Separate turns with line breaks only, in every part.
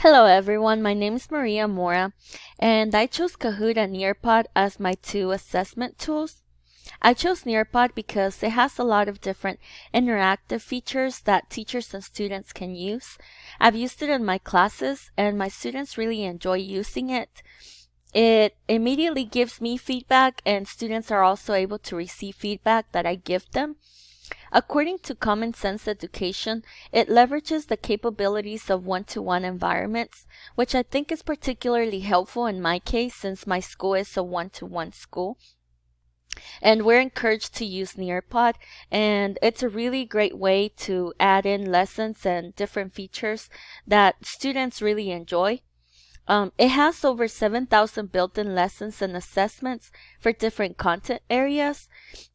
Hello everyone, my name is Maria Mora, and I chose Kahoot and Nearpod as my two assessment tools. I chose Nearpod because it has a lot of different interactive features that teachers and students can use. I've used it in my classes, and my students really enjoy using it. It immediately gives me feedback, and students are also able to receive feedback that I give them. According to Common Sense Education, it leverages the capabilities of one-to-one environments, which I think is particularly helpful in my case since my school is a one-to-one school. And we're encouraged to use Nearpod, and it's a really great way to add in lessons and different features that students really enjoy. It has over 7,000 built-in lessons and assessments for different content areas.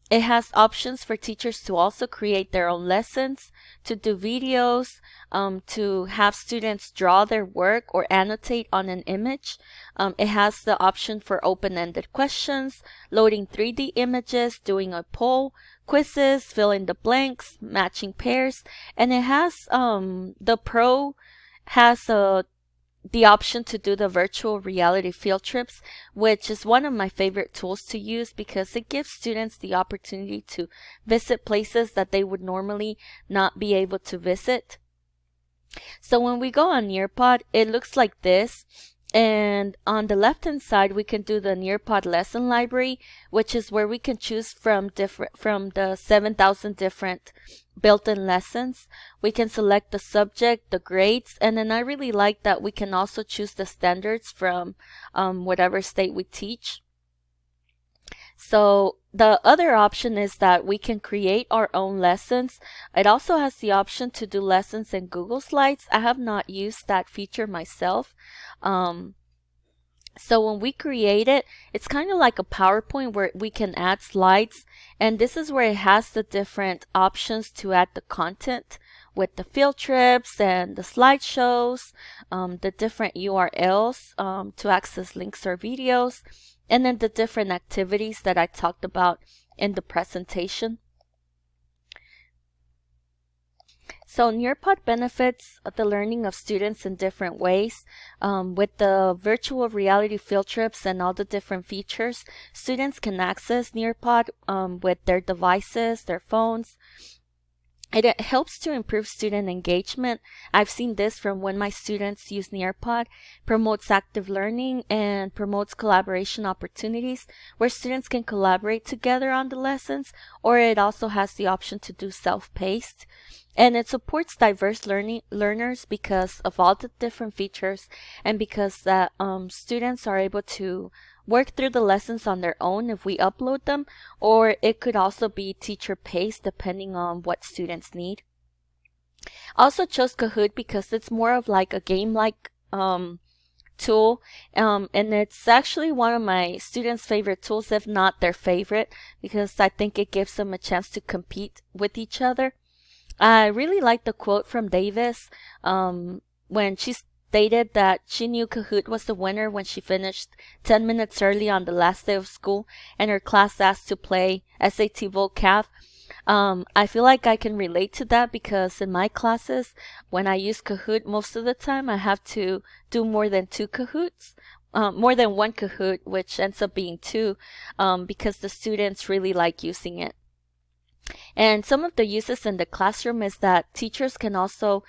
It has options for teachers to also create their own lessons, to do videos, to have students draw their work or annotate on an image. It has the option for open-ended questions, loading 3D images, doing a poll, quizzes, filling the blanks, matching pairs, and it has the Pro has the option to do the virtual reality field trips, which is one of my favorite tools to use because it gives students the opportunity to visit places that they would normally not be able to visit. So when we go on Nearpod, it looks like this. And on the left hand side, we can do the Nearpod lesson library, which is where we can choose from the 7,000 different built-in lessons. We can select the subject, the grades, and then I really like that we can also choose the standards from whatever state we teach. So the other option is that we can create our own lessons. It also has the option to do lessons in Google Slides. I have not used that feature myself. So when we create it, it's kind of like a PowerPoint where we can add slides, and this is where it has the different options to add the content with the field trips and the slideshows, the different URLs to access links or videos, and then the different activities that I talked about in the presentation. So Nearpod benefits the learning of students in different ways. With the virtual reality field trips and all the different features, students can access Nearpod with their devices, their phones. It helps to improve student engagement. I've seen this from when my students use Nearpod, promotes active learning and promotes collaboration opportunities where students can collaborate together on the lessons, or it also has the option to do self-paced. And it supports diverse learners because of all the different features and because that students are able to work through the lessons on their own if we upload them, or it could also be teacher paced depending on what students need. I also chose Kahoot because it's more of like a game-like tool, and it's actually one of my students' favorite tools, if not their favorite, because I think it gives them a chance to compete with each other. I really like the quote from Davis when she stated that she knew Kahoot was the winner when she finished 10 minutes early on the last day of school and her class asked to play SAT vocab. I feel like I can relate to that because in my classes, when I use Kahoot, most of the time I have to do more than two Kahoots. More than one Kahoot, which ends up being two, because the students really like using it. And some of the uses in the classroom is that teachers can also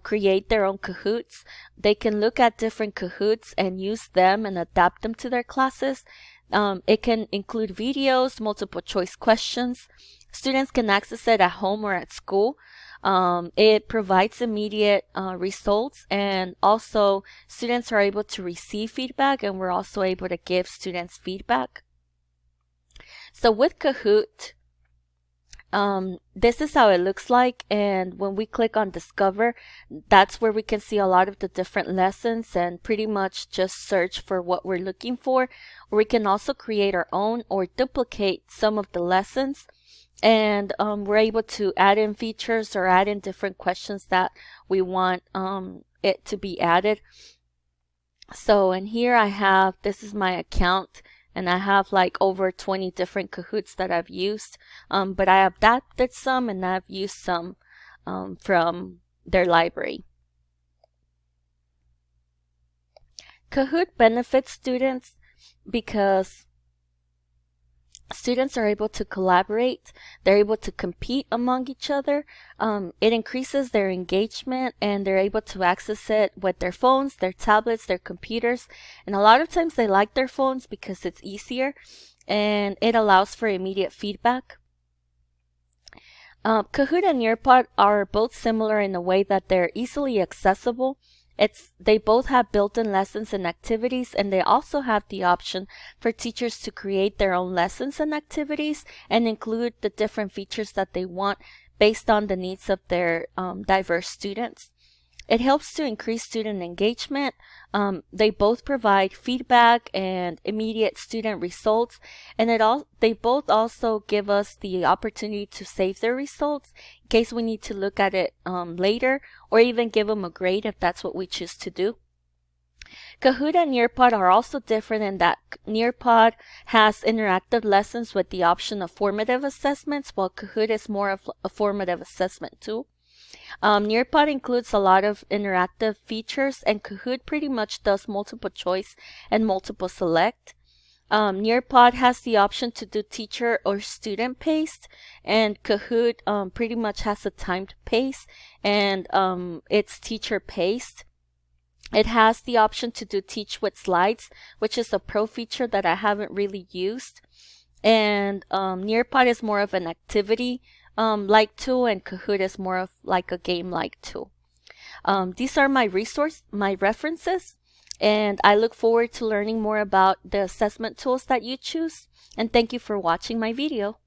create their own Kahoots. They can look at different Kahoots and use them and adapt them to their classes. It can include videos, multiple choice questions. Students can access it at home or at school. It provides immediate results, and also students are able to receive feedback, and we're also able to give students feedback. So with Kahoot, this is how it looks like, and when we click on discover, that's where we can see a lot of the different lessons and pretty much just search for what we're looking for. We can also create our own or duplicate some of the lessons, and we're able to add in features or add in different questions that we want it to be added. So in here I have, this is my account, and I have like over 20 different Kahoots that I've used, but I adapted some and I've used some from their library. Kahoot benefits students because students are able to collaborate, they're able to compete among each other. It increases their engagement and they're able to access it with their phones, their tablets, their computers. And a lot of times they like their phones because it's easier and it allows for immediate feedback. Kahoot and Nearpod are both similar in the way that they're easily accessible. They both have built-in lessons and activities, and they also have the option for teachers to create their own lessons and activities and include the different features that they want based on the needs of their diverse students. It helps to increase student engagement. They both provide feedback and immediate student results, and they both also give us the opportunity to save their results in case we need to look at it later, or even give them a grade if that's what we choose to do. Kahoot and Nearpod are also different in that Nearpod has interactive lessons with the option of formative assessments, while Kahoot is more of a formative assessment tool. Nearpod includes a lot of interactive features, and Kahoot pretty much does multiple choice and multiple select. Nearpod has the option to do teacher or student paced, and Kahoot pretty much has a timed pace, and it's teacher paced. It has the option to do teach with slides, which is a pro feature that I haven't really used. And Nearpod is more of an activity like tool, and Kahoot is more of like a game like tool. These are my references, and I look forward to learning more about the assessment tools that you choose. And thank you for watching my video.